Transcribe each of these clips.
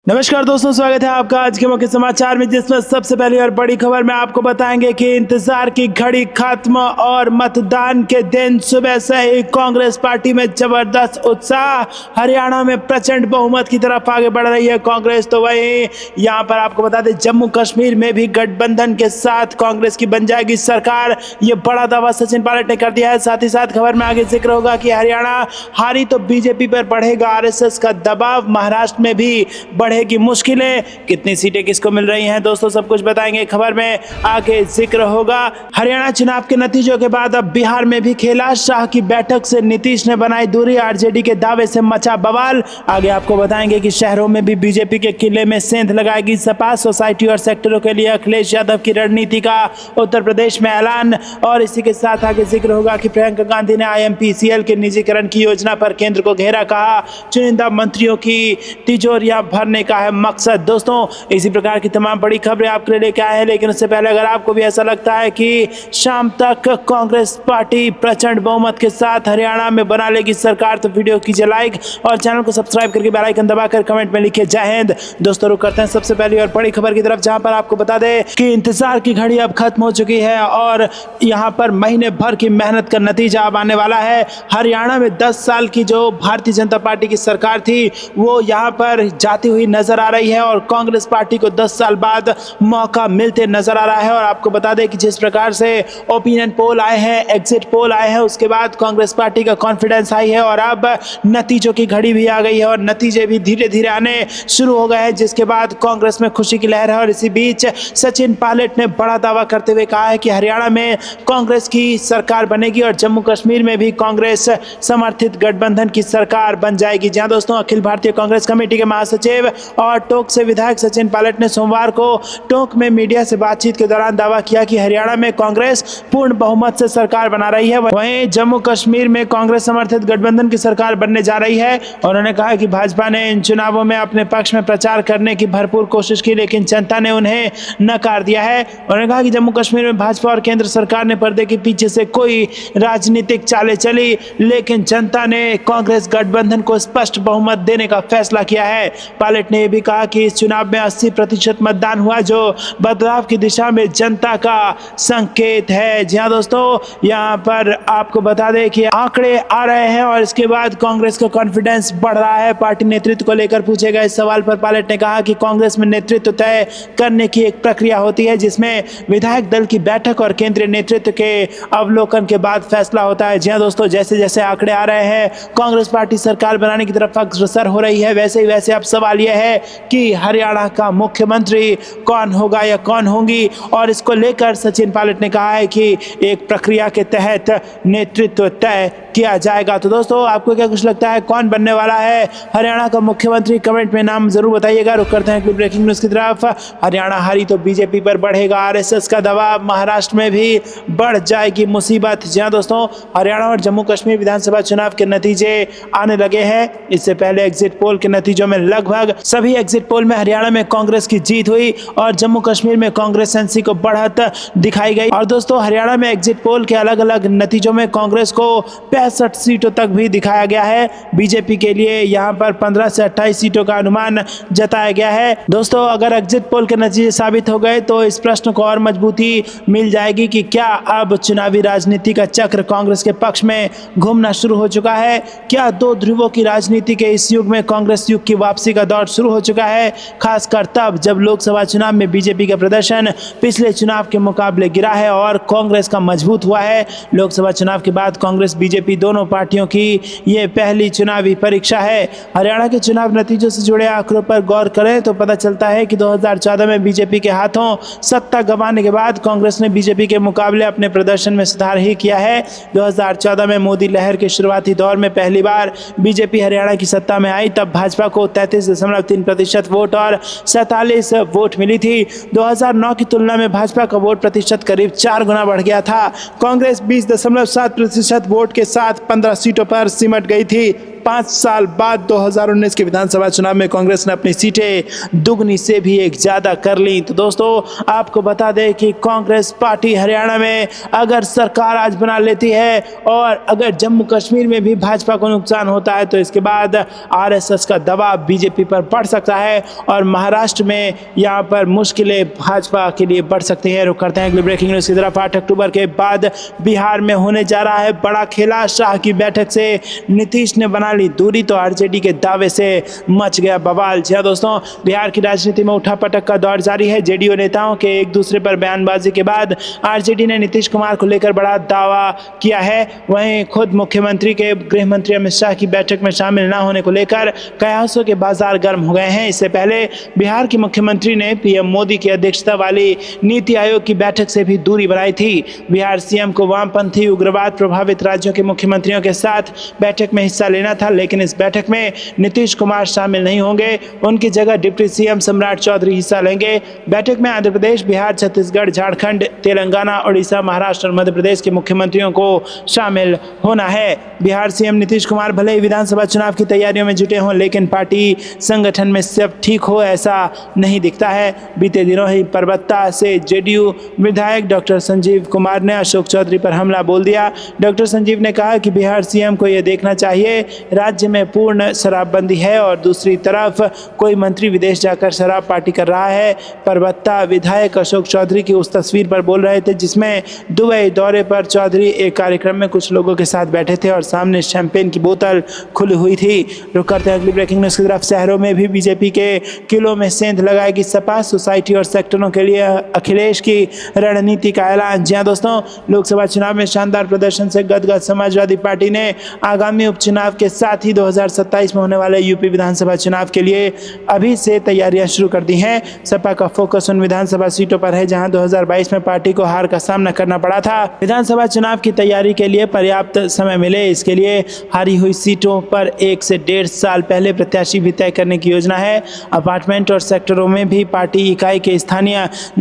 नमस्कार दोस्तों, स्वागत है आपका आज के मुख्य समाचार में, जिसमें सबसे पहली और बड़ी खबर में आपको बताएंगे कि इंतजार की घड़ी खत्म और मतदान के दिन सुबह से ही कांग्रेस पार्टी में जबरदस्त उत्साह। हरियाणा में प्रचंड बहुमत की तरफ आगे बढ़ रही है कांग्रेस। तो वहीं यहां पर आपको बता दें, जम्मू कश्मीर में भी गठबंधन के साथ कांग्रेस की बन जाएगी सरकार। ये बड़ा दावा सचिन पायलट ने कर दिया है। साथ ही साथ खबर में आगे जिक्र होगा कि हरियाणा हारी तो बीजेपी पर बढ़ेगा आरएसएस का दबाव, महाराष्ट्र में भी बढ़ेगी मुश्किलें, कितनी सीटें किसको मिल रही हैं दोस्तों, सब कुछ बताएंगे। खबर में आगे जिक्र होगा। हरियाणा चुनाव के नतीजों के बाद अब बिहार में भी खेला। शाह की बैठक से नीतीश ने बनाई दूरी, आरजेडी के दावे से मचा बवाल। आगे आपको बताएंगे कि शहरों में भी बीजेपी के किले में सेंध लगाएगी सपा। सोसाइटी और सेक्टरों के लिए अखिलेश यादव की रणनीति का उत्तर प्रदेश में ऐलान। और इसी के साथ आगे जिक्र होगा कि प्रियंका गांधी ने IMPCL के निजीकरण की योजना पर केंद्र को घेरा, कहा चुनिंदा मंत्रियों की तिजोरियां भरने का है मकसद। दोस्तों, इसी प्रकार की तमाम बड़ी खबरें आपके लिए लेके आए हैं, लेकिन उससे पहले अगर आपको भी ऐसा लगता है कि शाम तक कांग्रेस पार्टी प्रचंड बहुमत के साथ हरियाणा में बना लेगी सरकार, तो वीडियो कीजिए लाइक और चैनल को सब्सक्राइब करके बेल आइकन दबाकर कमेंट में लिखिए जय हिंद। दोस्तों, रुक करते हैं सबसे पहली और बड़ी खबर की तरफ, जहां पर आपको बता दें कि इंतजार की घड़ी अब खत्म हो चुकी है और यहां पर महीने भर की मेहनत का नतीजा अब आने वाला है। हरियाणा में 10 साल की जो भारतीय जनता पार्टी की सरकार थी वो यहां पर जाती हुई नजर आ रही है और कांग्रेस पार्टी को 10 साल बाद मौका मिलते नजर आ रहा है। और आपको बता दें कि जिस प्रकार से ओपिनियन पोल आए हैं, एग्जिट पोल आए हैं, उसके बाद कांग्रेस पार्टी का कॉन्फिडेंस हाई है और अब नतीजों की घड़ी भी आ गई है और नतीजे भी धीरे धीरे आने शुरू हो गए हैं, जिसके बाद कांग्रेस में खुशी की लहर है। और इसी बीच सचिन पायलट ने बड़ा दावा करते हुए कहा है कि हरियाणा में कांग्रेस की सरकार बनेगी और जम्मू कश्मीर में भी कांग्रेस समर्थित गठबंधन की सरकार बन जाएगी। जहां दोस्तों अखिल भारतीय कांग्रेस कमेटी के महासचिव और टोंक से विधायक सचिन पायलट ने सोमवार को टोंक में मीडिया से बातचीत के दौरान दावा किया कि हरियाणा में कांग्रेस पूर्ण बहुमत से सरकार बना रही है। वहीं जम्मू कश्मीर में कांग्रेस समर्थित गठबंधन की सरकार बनने जा रही है। उन्होंने कहा कि भाजपा ने इन चुनावों में अपने पक्ष में प्रचार करने की भरपूर कोशिश की, लेकिन जनता ने उन्हें नकार दिया है। उन्होंने कहा कि जम्मू कश्मीर में भाजपा और केंद्र सरकार ने पर्दे के पीछे से कोई राजनीतिक चालें चली, लेकिन जनता ने कांग्रेस गठबंधन को स्पष्ट बहुमत देने का फैसला किया है। पायलट ने यह भी कहा कि इस चुनाव में 80% मतदान हुआ, जो बदलाव की दिशा में जनता का संकेत है। जी हाँ दोस्तों, यहाँ पर आपको बता दें कि आंकड़े आ रहे हैं और इसके बाद कांग्रेस का कॉन्फिडेंस बढ़ रहा है। पार्टी नेतृत्व को लेकर पूछे गए इस सवाल पर पायलट ने कहा कि कांग्रेस में नेतृत्व तय करने की एक प्रक्रिया होती है, जिसमें विधायक दल की बैठक और केंद्रीय नेतृत्व के अवलोकन के बाद फैसला होता है। जी हाँ दोस्तों, जैसे जैसे आंकड़े आ रहे हैं कांग्रेस पार्टी सरकार बनाने की तरफ अग्रसर हो रही है, वैसे ही वैसे अब सवाल यह है कि हरियाणा का मुख्यमंत्री कौन होगा या कौन होंगी। और इसको लेकर सचिन पायलट ने कहा है कि एक प्रक्रिया के तहत नेतृत्व तय किया जाएगा। तो दोस्तों, आपको क्या कुछ लगता है, कौन बनने वाला है हरियाणा का मुख्यमंत्री? कमेंट में नाम जरूर बताइएगा। रुक करते हैं ब्रेकिंग न्यूज की तरफ। हरियाणा हारी तो बीजेपी पर बढ़ेगा आरएसएस का दबाव, महाराष्ट्र में भी बढ़ जाएगी मुसीबत। जी हाँ दोस्तों, हरियाणा और जम्मू कश्मीर विधानसभा चुनाव के नतीजे आने लगे हैं। इससे पहले एग्जिट पोल के नतीजों में लगभग सभी एग्जिट पोल में हरियाणा में कांग्रेस की जीत हुई और जम्मू कश्मीर में कांग्रेस एनसी को बढ़त दिखाई गई। और दोस्तों, हरियाणा में एग्जिट पोल के अलग अलग नतीजों में कांग्रेस को 65 सीटों तक भी दिखाया गया है। बीजेपी के लिए यहां पर 15 से 28 सीटों का अनुमान जताया गया है। दोस्तों, अगर एग्जिट पोल के नतीजे साबित हो गए तो इस प्रश्न को और मजबूती मिल जाएगी कि क्या अब चुनावी राजनीति का चक्र कांग्रेस के पक्ष में घूमना शुरू हो चुका है? क्या दो ध्रुवों की राजनीति के इस युग में कांग्रेस युग की वापसी का दौर शुरू हो चुका है, खासकर तब जब लोकसभा चुनाव में बीजेपी का प्रदर्शन पिछले चुनाव के मुकाबले गिरा है और कांग्रेस का मजबूत हुआ है। लोकसभा चुनाव के बाद कांग्रेस बीजेपी दोनों पार्टियों की ये पहली चुनावी परीक्षा है। हरियाणा के चुनाव नतीजों से जुड़े आंकड़ों पर गौर करें तो पता चलता है कि 2014 में बीजेपी के हाथों सत्ता गंवाने के बाद कांग्रेस ने बीजेपी के मुकाबले अपने प्रदर्शन में सुधार ही किया है। 2014 में मोदी लहर के शुरुआती दौर में पहली बार बीजेपी हरियाणा की सत्ता में आई, तब भाजपा को 33.3% वोट और 47 वोट मिली थी। 2009 की तुलना में भाजपा का वोट प्रतिशत करीब 4 गुना बढ़ गया था। कांग्रेस 20.7% वोट के साथ 15 सीटों पर सिमट गई थी। 5 साल बाद 2019 के विधानसभा चुनाव में कांग्रेस ने अपनी सीटें दुगनी से भी एक ज़्यादा कर ली। तो दोस्तों आपको बता दें कि कांग्रेस पार्टी हरियाणा में अगर सरकार आज बना लेती है और अगर जम्मू कश्मीर में भी भाजपा को नुकसान होता है तो इसके बाद आरएसएस का दबाव बीजेपी पर बढ़ सकता है और महाराष्ट्र में यहाँ पर मुश्किलें भाजपा के लिए बढ़ सकती हैं। रुक करते हैं अगली ब्रेकिंग न्यूज़ की तरफ। 8 अक्टूबर के बाद बिहार में होने जा रहा है बड़ा खेला। शाह की बैठक से नीतीश ने बना ली दूरी तो आरजेडी के दावे से मच गया बवाल। जी दोस्तों बिहार की राजनीति में उठापटक का दौर जारी है। जेडीयू नेताओं के एक दूसरे पर बयानबाजी के बाद आरजेडी ने नीतीश कुमार को लेकर बड़ा दावा किया है। वहीं खुद मुख्यमंत्री के गृह मंत्री अमित शाह की बैठक में शामिल न होने को लेकर कयासों के बाजार गर्म हो गए हैं। इससे पहले बिहार के मुख्यमंत्री ने पीएम मोदी की अध्यक्षता वाली नीति आयोग की बैठक से भी दूरी बनाई थी। बिहार सीएम को वामपंथी उग्रवाद प्रभावित राज्यों के मुख्यमंत्रियों के साथ बैठक में हिस्सा लेना था, लेकिन इस बैठक में नीतीश कुमार शामिल नहीं होंगे। उनकी जगह डिप्टी सीएम सम्राट चौधरी हिस्सा लेंगे। बैठक में आंध्र प्रदेश, बिहार, छत्तीसगढ़, झारखंड, तेलंगाना, उड़ीसा, महाराष्ट्र और मध्य प्रदेश के मुख्यमंत्रियों को शामिल होना है। बिहार सीएम नीतीश कुमार भले ही विधानसभा चुनाव की तैयारियों में जुटे हों, लेकिन पार्टी संगठन में सब ठीक हो ऐसा नहीं दिखता है। बीते दिनों ही परबत्ता से जेडीयू विधायक डॉक्टर संजीव कुमार ने अशोक चौधरी पर हमला बोल दिया। डॉक्टर संजीव ने कहा कि बिहार सीएम को यह देखना चाहिए राज्य में पूर्ण शराबबंदी है और दूसरी तरफ कोई मंत्री विदेश जाकर शराब पार्टी कर रहा है। परबत्ता विधायक अशोक चौधरी की उस तस्वीर पर बोल रहे थे जिसमें दुबई दौरे पर चौधरी एक कार्यक्रम में कुछ लोगों के साथ बैठे थे और सामने शैंपेन की बोतल खुली हुई थी। रुक करते हैं अगली ब्रेकिंग न्यूज़ की तरफ। शहरों में भी बीजेपी के किलों में सेंध लगाएगी सपा। सोसाइटी और सेक्टरों के लिए अखिलेश की रणनीति का ऐलान। जी दोस्तों लोकसभा चुनाव में शानदार प्रदर्शन से गदगद समाजवादी पार्टी ने आगामी उपचुनाव के साथ ही 2027 में होने वाले यूपी विधानसभा चुनाव के लिए अभी से तैयारियां शुरू कर दी हैं। सपा का फोकस उन विधानसभा सीटों पर है जहां 2022 में पार्टी को हार का सामना करना पड़ा था। विधानसभा चुनाव की तैयारी के लिए पर्याप्त समय मिले, इसके लिए हारी हुई सीटों पर 1 से 1.5 साल पहले प्रत्याशी भी तय करने की योजना है। अपार्टमेंट और सेक्टरों में भी पार्टी इकाई के स्थानीय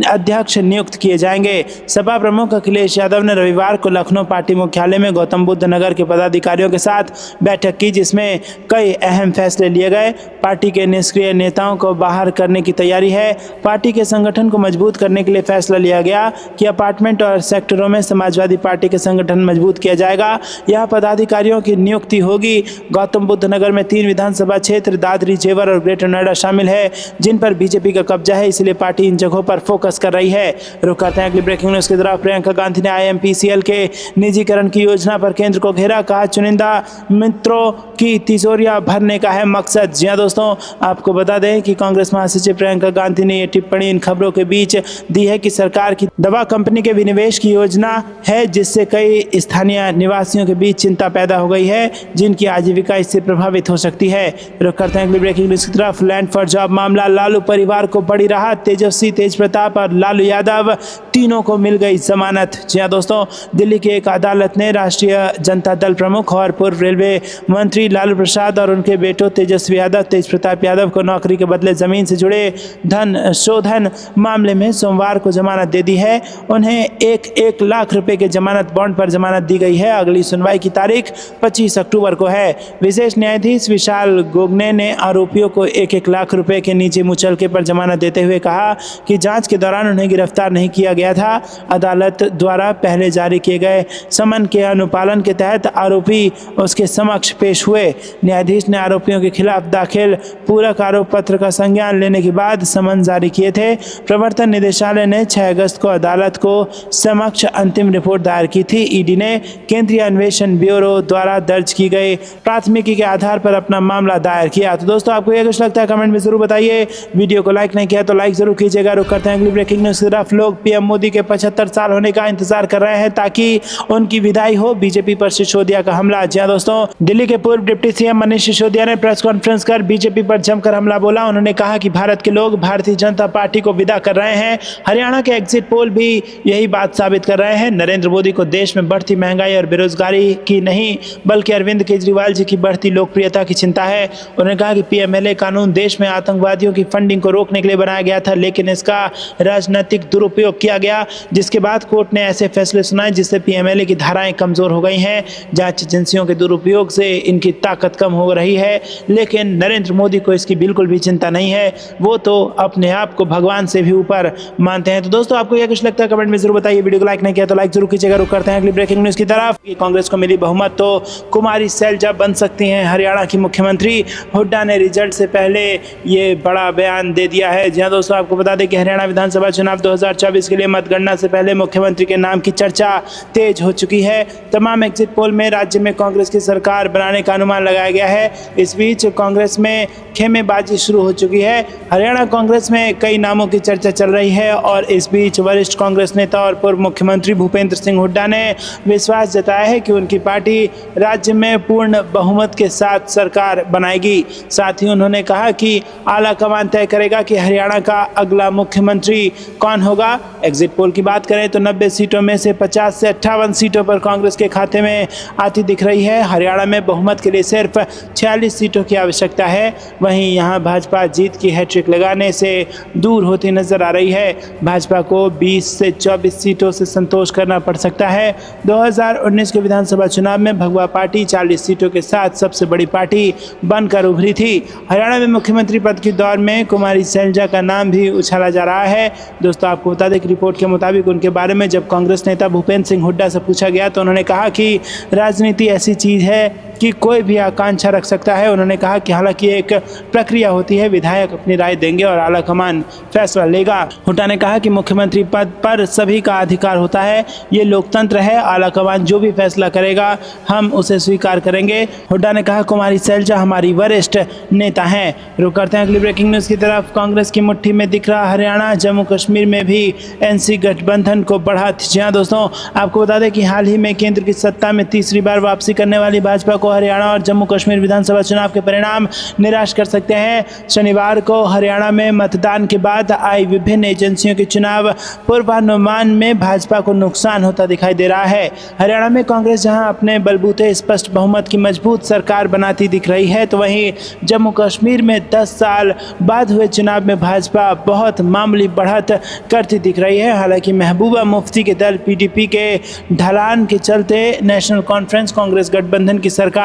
अध्यक्ष नियुक्त किए जाएंगे। सपा प्रमुख अखिलेश यादव ने रविवार को लखनऊ पार्टी मुख्यालय में गौतम बुद्ध नगर के पदाधिकारियों के साथ बैठक की जिसमें कई अहम फैसले लिए गए। पार्टी के निष्क्रिय नेताओं को बाहर करने की तैयारी है। पार्टी के संगठन को मजबूत करने के लिए फैसला लिया गया कि अपार्टमेंट और सेक्टरों में समाजवादी पार्टी के संगठन मजबूत किया जाएगा। यहाँ पदाधिकारियों की नियुक्ति होगी। गौतम बुद्ध नगर में 3 विधानसभा क्षेत्र दादरी, जेवर और ग्रेटर नोएडा शामिल है जिन पर बीजेपी का कब्जा है, इसलिए पार्टी इन जगहों पर फोकस कर रही है। रुक करते हैं अगली ब्रेकिंग न्यूज़ की तरफ। प्रियंका गांधी ने IMPCL के निजीकरण की योजना पर केंद्र को घेरा। कहा चुनिंदा मित्रों की तिजोरियां भरने का है मकसद। जी दोस्तों आपको बता दें कि कांग्रेस महासचिव प्रियंका गांधी ने ये टिप्पणी इन खबरों के बीच दी है कि सरकार की दवा कंपनी के विनिवेश की योजना है जिससे कई स्थानीय निवासियों के बीच चिंता पैदा हो गई है जिनकी आजीविका इससे प्रभावित हो सकती है। रुक करते हैं अगली ब्रेकिंग न्यूज़ की तरफ। लैंड फॉर जॉब मामला, लालू परिवार को बड़ी राहत। तेजस्वी, तेज प्रताप और लालू यादव तीनों को मिल गई जमानत। जी हाँ दोस्तों दिल्ली की एक अदालत ने राष्ट्रीय जनता दल प्रमुख और पूर्व रेलवे मंत्री लालू प्रसाद और उनके बेटों तेजस्वी यादव, तेज प्रताप यादव को नौकरी के बदले जमीन से जुड़े धन शोधन मामले में सोमवार को जमानत दे दी है। उन्हें 1 लाख रुपए के जमानत बॉन्ड पर जमानत दी गई है। अगली सुनवाई की तारीख 25 अक्टूबर को है। विशेष न्यायाधीश विशाल गोगने ने आरोपियों को 1 लाख रुपए के नीचे मुचलके पर जमानत देते हुए कहा कि जांच के दौरान उन्हें गिरफ्तार नहीं किया गया था। अदालत द्वारा पहले जारी किए गए समन के अनुपालन के तहत आरोपी उसके समक्ष पेश हुए। न्यायाधीश ने आरोपियों के खिलाफ दाखिल पूरक आरोप पत्र का संज्ञान लेने के बाद समन जारी किए थे। प्रवर्तन निदेशालय ने 6 अगस्त को अदालत को समक्ष अंतिम रिपोर्ट दायर की थी। ईडी ने केंद्रीय अन्वेषण ब्यूरो द्वारा दर्ज की गई प्राथमिकी के आधार पर अपना मामला दायर किया। तो दोस्तों आपको यह कुछ लगता है कमेंट में जरूर बताइए। वीडियो को लाइक नहीं किया तो लाइक जरूर कीजिएगा। रुक करते हैं अगली ब्रेकिंग न्यूज़ की तरफ। लोग पीएम मोदी के 75 साल होने का इंतजार कर रहे हैं ताकि उनकी विदाई हो। बीजेपी पर सिसोदिया का हमला। जी हां दोस्तों दिल्ली के पूर्व डिप्टी सीएम मनीष सिसोदिया ने प्रेस कॉन्फ्रेंस कर बीजेपी पर जमकर हमला बोला। उन्होंने कहा कि भारत के लोग भारतीय जनता पार्टी को विदा कर रहे हैं। हरियाणा के एग्जिट पोल भी यही बात साबित कर रहे हैं। नरेंद्र मोदी को देश में बढ़ती महंगाई और बेरोजगारी की नहीं बल्कि अरविंद केजरीवाल जी की बढ़ती लोकप्रियता की चिंता है। उन्होंने कहा कि पीएमएलए कानून देश में आतंकवादियों की फंडिंग को रोकने के लिए बनाया गया था, लेकिन इसका राजनीतिक दुरुपयोग किया गया, जिसके बाद कोर्ट ने ऐसे फैसले सुनाए जिससे पीएमएलए की धाराएं कमजोर हो गई हैं। जांच एजेंसियों के दुरुपयोग से इन इनकी ताकत कम हो रही है, लेकिन नरेंद्र मोदी को इसकी बिल्कुल भी चिंता नहीं है। वो तो अपने आप को भगवान से भी ऊपर मानते हैं। तो दोस्तों आपको यह कुछ लगता है कमेंट में जरूर बताइए। वीडियो को लाइक नहीं किया तो लाइक जरूर कीजिएगा। रुक करते हैं अगली ब्रेकिंग न्यूज की तरफ। कांग्रेस को मिली बहुमत तो कुमारी सैलजा बन सकती हैं हरियाणा की मुख्यमंत्री। हुड्डा ने रिजल्ट से पहले ये बड़ा बयान दे दिया है। जी हाँ दोस्तों, आपको बता दें कि हरियाणा विधानसभा चुनाव 2024 के लिए मतगणना से पहले मुख्यमंत्री के नाम की चर्चा तेज हो चुकी है। तमाम एग्जिट पोल में राज्य में कांग्रेस की सरकार बनाने का अनुमान लगाया गया है। इस बीच कांग्रेस में खेमेबाजी शुरू हो चुकी है। हरियाणा कांग्रेस में कई नामों की चर्चा चल रही है और इस बीच वरिष्ठ कांग्रेस नेता और पूर्व मुख्यमंत्री भूपेंद्र सिंह हुड्डा ने विश्वास जताया है कि उनकी पार्टी राज्य में पूर्ण बहुमत के साथ सरकार बनाएगी। साथ ही उन्होंने कहा कि आला कमान तय करेगा कि हरियाणा का अगला मुख्यमंत्री कौन होगा। एग्जिट पोल की बात करें तो 90 सीटों में से 50 से 58 सीटों पर कांग्रेस के खाते में आती दिख रही है। हरियाणा में बहुमत के लिए सिर्फ 46 सीटों की आवश्यकता है। वहीं यहां भाजपा जीत की हैट्रिक लगाने से दूर होती नजर आ रही है। भाजपा को 20 से 24 सीटों से संतोष करना पड़ सकता है। 2019 के विधानसभा चुनाव में भगवा पार्टी 40 सीटों के साथ सबसे बड़ी पार्टी बनकर उभरी थी। हरियाणा में मुख्यमंत्री पद की दौड़ में कुमारी सैलजा का नाम भी उछाला जा रहा है। दोस्तों आपको बता दें कि रिपोर्ट के मुताबिक उनके बारे में जब कांग्रेस नेता भूपेंद्र सिंह हुड्डा से पूछा गया तो उन्होंने कहा कि राजनीति ऐसी चीज़ है कि कोई भी आकांक्षा रख सकता है। उन्होंने कहा कि हालांकि एक प्रक्रिया होती है, विधायक अपनी राय देंगे और आला कमान फैसला लेगा। हुड्डा ने कहा कि मुख्यमंत्री पद पर सभी का अधिकार होता है, ये लोकतंत्र है, आला कमान जो भी फैसला करेगा हम उसे स्वीकार करेंगे। हुड्डा ने कहा कुमारी सैलजा हमारी वरिष्ठ नेता हैं। रुक करते हैं अगली ब्रेकिंग न्यूज़ की तरफ। कांग्रेस की मुट्ठी में दिख रहा हरियाणा, जम्मू कश्मीर में भी एनसी गठबंधन को बढ़त। जी हाँ दोस्तों, आपको बता दें कि हाल ही में केंद्र की सत्ता में तीसरी बार वापसी करने वाली भाजपा को हरियाणा और जम्मू कश्मीर विधानसभा चुनाव के परिणाम निराश कर सकते हैं। शनिवार को हरियाणा में मतदान के बाद आई विभिन्न एजेंसियों के चुनाव पूर्वानुमान में भाजपा को नुकसान होता दिखाई दे रहा है। हरियाणा में कांग्रेस जहां अपने बलबूते स्पष्ट बहुमत की मजबूत सरकार बनाती दिख रही है, तो वहीं जम्मू कश्मीर में 10 साल बाद हुए चुनाव में भाजपा बहुत मामूली बढ़त करती दिख रही है। हालांकि महबूबा मुफ्ती के दल पीडीपी के ढलान के चलते नेशनल कॉन्फ्रेंस कांग्रेस गठबंधन की सरकार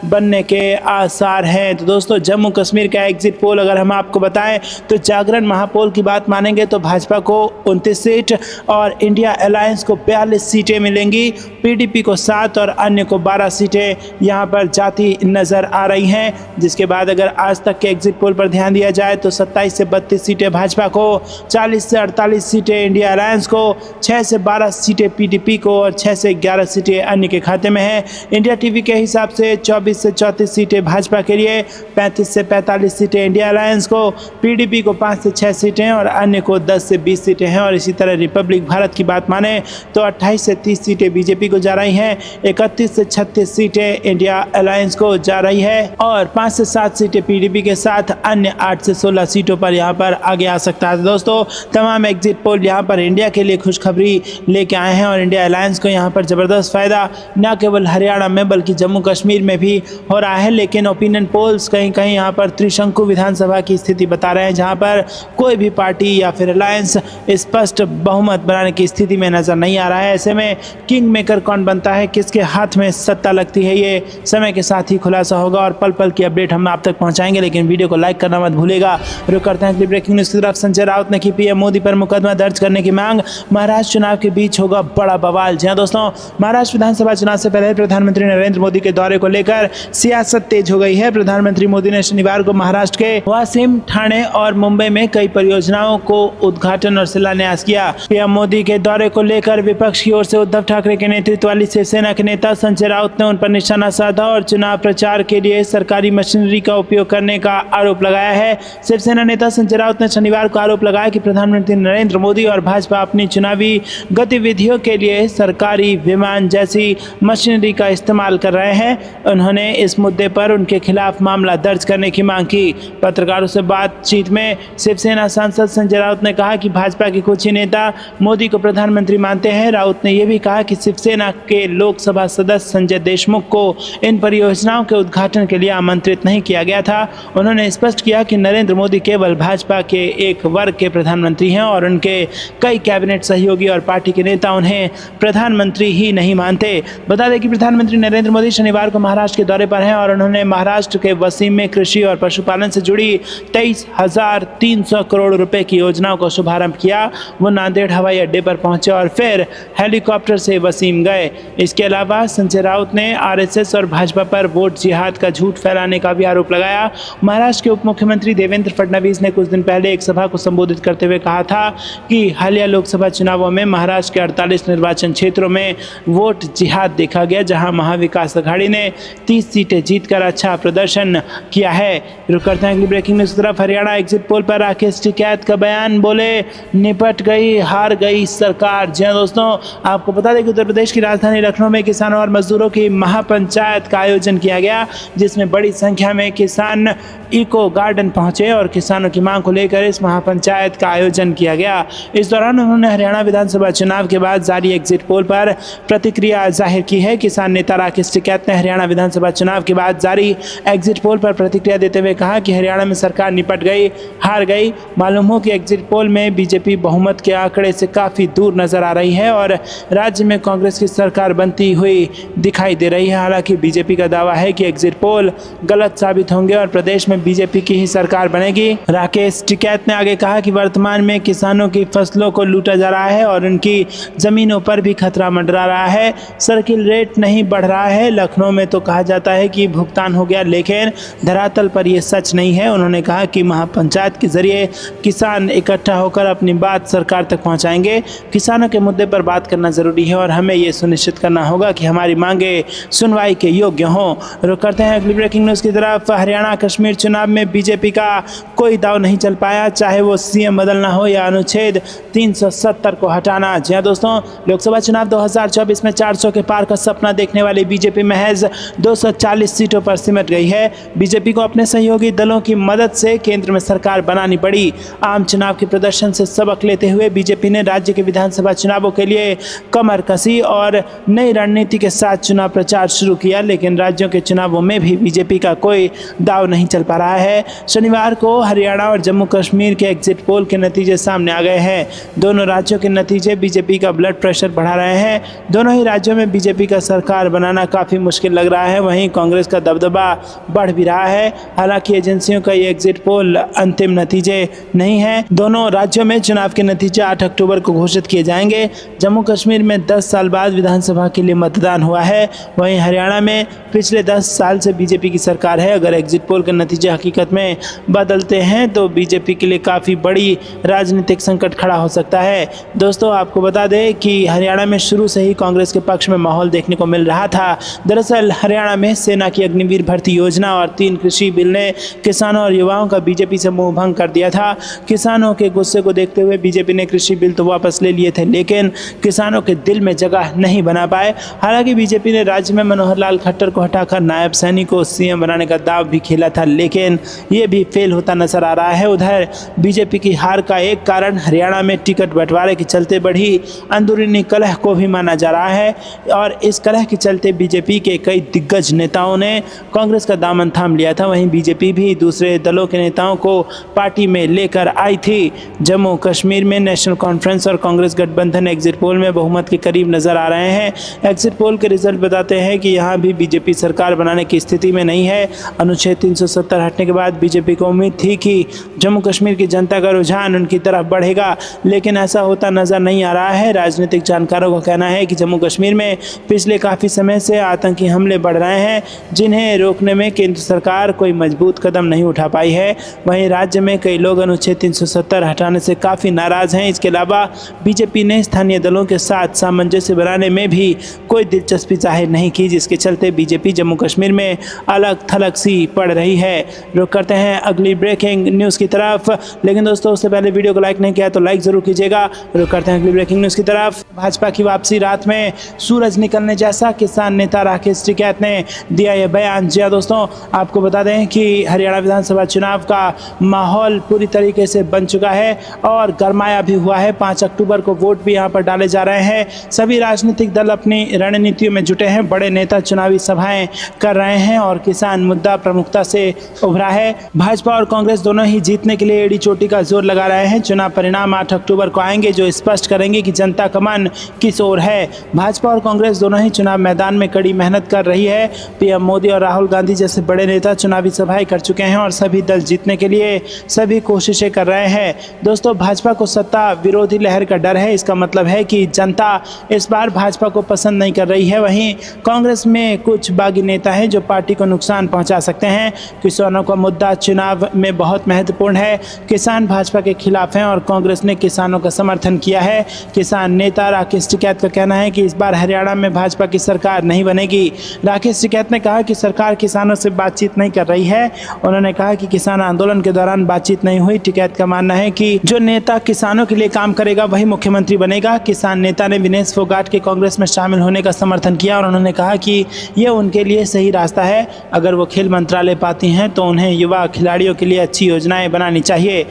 बनने के आसार हैं। तो दोस्तों जम्मू कश्मीर का एग्जिट पोल अगर हम आपको बताएं तो जागरण महापोल की बात मानेंगे तो भाजपा को 29 सीट और इंडिया अलायंस को 42 सीटें मिलेंगी। पीडीपी को 7 और अन्य को 12 सीटें यहां पर जाती नजर आ रही हैं। जिसके बाद अगर आज तक के एग्जिट पोल पर ध्यान दिया जाए तो 27 से 32 सीटें भाजपा को, 40 से 48 सीटें इंडिया अलायंस को, 6 से 12 सीटें पीडीपी को और 6 से 11 सीटें अन्य के खाते में हैं। इंडिया टीवी के हिसाब से 24 से 34 सीटें भाजपा के लिए, 35 से 45 सीटें इंडिया अलायंस को, पीडीपी को 5 से 6 सीटें और अन्य को 10 से 20 सीटें हैं। और इसी तरह रिपब्लिक भारत की बात माने तो 28 से 30 सीटें बीजेपी को जा रही हैं, 31 से 36 सीटें इंडिया अलायंस को जा रही है और 5 से 7 सीटें पीडीपी के साथ अन्य 8 से 16 सीटों पर यहां पर आगे आ सकता है। दोस्तों तमाम एग्जिट पोल यहां पर इंडिया के लिए खुशखबरी लेके आए हैं और इंडिया अलायंस को यहां पर जबरदस्त फायदा न केवल हरियाणा में बल्कि जम्मू कश्मीर में भी हो रहा है। लेकिन ओपिनियन पोल्स कहीं कहीं यहाँ पर त्रिशंकु विधानसभा की स्थिति बता रहे हैं, जहाँ पर कोई भी पार्टी या फिर अलायंस स्पष्ट बहुमत बनाने की स्थिति में नजर नहीं आ रहा है। ऐसे में किंग मेकर कौन बनता है, किसके हाथ में सत्ता लगती है, ये समय के साथ ही खुलासा होगा और पल पल की अपडेट हम आप तक पहुंचाएंगे। लेकिन वीडियो को लाइक करना मत भूलेगा। रुक करते हैं ब्रेकिंग न्यूज की तरफ। संजय राउत ने की पीएम मोदी पर मुकदमा दर्ज करने की मांग। महाराष्ट्र चुनाव के बीच होगा बड़ा बवाल। जी हाँ दोस्तों, महाराष्ट्र विधानसभा चुनाव से पहले प्रधानमंत्री नरेंद्र मोदी के दौरे को लेकर सियासत तेज हो गई है। प्रधानमंत्री मोदी ने शनिवार को महाराष्ट्र के वाशिम, ठाणे और मुंबई में कई परियोजनाओं को उद्घाटन और शिलान्यास किया। पीएम मोदी के दौरे को लेकर विपक्ष की ओर से उद्धव ठाकरे के नेतृत्व वाली शिवसेना के नेता संजय राउत ने उन पर निशाना साधा और चुनाव प्रचार के लिए सरकारी मशीनरी का उपयोग करने का आरोप लगाया है। शिवसेना नेता संजय राउत ने शनिवार को आरोप लगाया कि प्रधानमंत्री नरेंद्र मोदी और भाजपा अपनी चुनावी गतिविधियों के लिए सरकारी विमान जैसी मशीनरी का इस्तेमाल कर रहे हैं। उन्होंने इस मुद्दे पर उनके खिलाफ मामला दर्ज करने की मांग की। पत्रकारों से बातचीत में शिवसेना सांसद संजय राउत ने कहा कि भाजपा के कुछ ही नेता मोदी को प्रधानमंत्री मानते हैं। राउत ने यह भी कहा कि शिवसेना के लोकसभा सदस्य संजय देशमुख को इन परियोजनाओं के उद्घाटन के लिए आमंत्रित नहीं किया गया था। उन्होंने स्पष्ट किया कि नरेंद्र मोदी केवल भाजपा के एक वर्ग के प्रधानमंत्री हैं और उनके कई कैबिनेट सहयोगी और पार्टी के नेता उन्हें प्रधानमंत्री ही नहीं मानते। बता दें कि प्रधानमंत्री नरेंद्र मोदी शनिवार शनिवार को महाराष्ट्र के दौरे पर हैं और उन्होंने महाराष्ट्र के वसीम में कृषि और पशुपालन से जुड़ी 23,300 करोड़ रुपए की योजनाओं को शुभारंभ किया। वो नांदेड़ हवाई अड्डे पर पहुंचे और फिर हेलीकॉप्टर से वसीम गए। इसके अलावा संजय राउत ने आरएसएस और भाजपा पर वोट जिहाद का झूठ फैलाने का भी आरोप लगाया। महाराष्ट्र के उप मुख्यमंत्री देवेंद्र फडणवीस ने कुछ दिन पहले एक सभा को संबोधित करते हुए कहा था कि हालिया लोकसभा चुनावों में महाराष्ट्र के 48 निर्वाचन क्षेत्रों में वोट जिहाद देखा गया, जहां महाविकास अघाड़ी ने 30 सीटें जीतकर अच्छा प्रदर्शन किया है। रुक करते हैं अगली ब्रेकिंग न्यूज की तरफ। हरियाणा एग्जिट पोल पर राकेश टिकैत का बयान, बोले निपट गई हार गई सरकार। जी हाँ दोस्तों, आपको बता दें कि उत्तर प्रदेश की राजधानी लखनऊ में किसानों और मजदूरों की महापंचायत का आयोजन किया गया, जिसमें बड़ी संख्या में किसान इको गार्डन पहुंचे और किसानों की मांग को लेकर इस महापंचायत का आयोजन किया गया। इस दौरान उन्होंने हरियाणा विधानसभा चुनाव के बाद जारी एग्जिट पोल पर प्रतिक्रिया जाहिर की है। किसान नेता राकेश टिकैत ने हरियाणा विधानसभा चुनाव के बाद जारी एग्जिट पोल पर प्रतिक्रिया देते हुए कहा कि हरियाणा में सरकार निपट गई हार गई। मालूम हो कि एग्जिट पोल में बीजेपी बहुमत के आंकड़े से काफ़ी दूर नजर आ रही है और राज्य में कांग्रेस की सरकार बनती हुई दिखाई दे रही है। हालांकि बीजेपी का दावा है कि एग्जिट पोल गलत साबित होंगे और प्रदेश में बीजेपी की ही सरकार बनेगी। राकेश टिकैत ने आगे कहा कि वर्तमान में किसानों की फसलों को लूटा जा रहा है और उनकी जमीनों पर भी खतरा मंडरा रहा है। सर्किल रेट नहीं बढ़ रहा है। लखनऊ में तो कहा जाता है कि भुगतान हो गया, लेकिन धरातल पर यह सच नहीं है। उन्होंने कहा कि महापंचायत के जरिए किसान इकट्ठा होकर अपनी बात सरकार तक पहुंचाएंगे। किसानों के मुद्दे पर बात करना जरूरी है और हमें ये सुनिश्चित करना होगा कि हमारी मांगे सुनवाई के योग्य हों। रुक करते हैं अगली ब्रेकिंग न्यूज की तरफ। हरियाणा कश्मीर चुनाव में बीजेपी का कोई दाव नहीं चल पाया, चाहे वो सीएम बदलना हो या अनुच्छेद 370 को हटाना। जी हाँ दोस्तों, लोकसभा चुनाव 2024 में 400 के पार का सपना देखने वाली बीजेपी महज 240 सीटों पर सिमट गई है। बीजेपी को अपने सहयोगी दलों की मदद से केंद्र में सरकार बनानी पड़ी। आम चुनाव के प्रदर्शन से सबक लेते हुए बीजेपी ने राज्य के विधानसभा चुनावों के लिए कमर कसी और नई रणनीति के साथ चुनाव प्रचार शुरू किया, लेकिन राज्यों के चुनावों में भी बीजेपी का कोई दाव नहीं चल पा रहा है। शनिवार को हरियाणा और जम्मू कश्मीर के एग्जिट पोल के नतीजे सामने आ गए हैं। दोनों राज्यों के नतीजे बीजेपी का ब्लड प्रेशर बढ़ा रहे हैं। दोनों ही राज्यों में बीजेपी का सरकार बनाना काफ़ी मुश्किल लग रहा है। वहीं कांग्रेस का दबदबा बढ़ भी रहा है। हालांकि एजेंसियों का ये एग्जिट पोल अंतिम नतीजे नहीं है। दोनों राज्यों में चुनाव के नतीजे 8 अक्टूबर को घोषित किए जाएंगे। जम्मू कश्मीर में 10 साल बाद विधानसभा के लिए मतदान हुआ है। वहीं हरियाणा में पिछले 10 साल से बीजेपी की सरकार है। अगर एग्जिट पोल के नतीजे हकीकत में बदलते हैं तो बीजेपी के लिए काफ़ी बड़ी राजनीतिक संकट खड़ा हो सकता है। दोस्तों, आपको बता दें कि हरियाणा में शुरू से ही कांग्रेस के पक्ष में माहौल देखने को मिल रहा था। दरअसल हरियाणा में सेना की अग्निवीर भर्ती योजना और 3 कृषि बिल ने किसानों और युवाओं का बीजेपी से मुंह भंग कर दिया था। किसानों के गुस्से को देखते हुए बीजेपी ने कृषि बिल तो वापस ले लिए थे, लेकिन किसानों के दिल में जगह नहीं बना पाए। हालांकि बीजेपी ने राज्य में मनोहर लाल खट्टर को हटाकर नायब सैनी को सीएम बनाने का दाव भी खेला था, लेकिन ये भी फेल होता नजर आ रहा है। उधर बीजेपी की हार का एक कारण हरियाणा में टिकट बंटवारे के चलते बढ़ी अंदरूनी कलह को भी माना जा रहा है और इस कलह के चलते बीजेपी के कई दिग्गज नेताओं ने कांग्रेस का दामन थाम लिया था। वहीं बीजेपी भी दूसरे दलों के नेताओं को पार्टी में लेकर आई थी। जम्मू कश्मीर में नेशनल कॉन्फ्रेंस और कांग्रेस गठबंधन एग्जिट पोल में बहुमत के करीब नजर आ रहे हैं। एग्जिट पोल के रिजल्ट बताते हैं कि यहाँ भी बीजेपी सरकार बनाने की स्थिति में नहीं है। अनुच्छेद 370 हटने के बाद बीजेपी को उम्मीद थी कि जम्मू कश्मीर की जनता का रुझान उनकी तरफ बढ़ेगा, लेकिन ऐसा होता नजर नहीं आ रहा है। राजनीतिक जानकारों का कहना है कि जम्मू कश्मीर में पिछले काफ़ी समय से आतंकी हमले बढ़ रहे हैं, जिन्हें रोकने में केंद्र सरकार कोई मजबूत कदम नहीं उठा पाई है। वहीं राज्य में कई लोग अनुच्छेद 370 हटाने से काफ़ी नाराज़ हैं। इसके अलावा बीजेपी ने स्थानीय दलों के साथ सामंजस्य बनाने में भी कोई दिलचस्पी जाहिर नहीं की, जिसके चलते बीजेपी जम्मू कश्मीर में अलग थलग सी पड़ रही है। रुक करते हैं अगली ब्रेकिंग न्यूज़ की तरफ, लेकिन दोस्तों उससे पहले वीडियो को लाइक नहीं किया तो लाइक जरूर कीजिएगा। रुक करते हैं अगली ब्रेकिंग न्यूज़ की तरफ। भाजपा की वापसी रात में सूरज निकलने जैसा, किसान नेता राकेश टिकैत ने दिया यह बयान। जी दोस्तों, आपको बता दें कि हरियाणा विधानसभा चुनाव का माहौल पूरी तरीके से बन चुका है और गरमाया भी हुआ है। 5 अक्टूबर को वोट भी यहाँ पर डाले जा रहे हैं। सभी राजनीतिक दल अपनी रणनीतियों में जुटे हैं। बड़े नेता चुनावी सभाएं कर रहे हैं और किसान मुद्दा प्रमुखता से उभरा है। भाजपा और कांग्रेस दोनों ही जीतने के लिए एड़ी चोटी का जोर लगा रहे हैं। चुनाव परिणाम 8 अक्टूबर को आएंगे, जो स्पष्ट करेंगे कि जनता का मन किस ओर है। भाजपा और कांग्रेस दोनों ही चुनाव मैदान में कड़ी मेहनत कर रही है। पीएम मोदी और राहुल गांधी जैसे बड़े नेता चुनावी सभाएं कर चुके हैं और सभी दल जीतने के लिए सभी कोशिशें कर रहे हैं। दोस्तों, भाजपा को सत्ता विरोधी लहर का डर है। इसका मतलब है कि जनता इस बार भाजपा को पसंद नहीं कर रही है। वहीं कांग्रेस में कुछ बागी नेता हैं जो पार्टी को नुकसान पहुंचा सकते हैं। किसानों का मुद्दा चुनाव में बहुत महत्वपूर्ण है। किसान भाजपा के खिलाफ हैं और कांग्रेस ने किसानों का समर्थन किया है। किसान नेता राकेश टिकैत का कहना है कि इस बार हरियाणा में भाजपा की सरकार नहीं बनेगी। राकेश टिकैत ने कहा कि सरकार किसानों से बातचीत नहीं कर रही है। उन्होंने कहा कि किसान आंदोलन के दौरान बातचीत नहीं हुई। टिकैत का मानना है कि जो नेता किसानों के लिए काम करेगा वही मुख्यमंत्री बनेगा। किसान नेता ने विनेश फोगाट के कांग्रेस में शामिल होने का समर्थन किया और उन्होंने कहा कि यह उनके लिए सही रास्ता है। अगर वो खेल मंत्रालय पाती हैं तो उन्हें युवा खिलाड़ियों के लिए अच्छी योजनाएं बनानी चाहिए।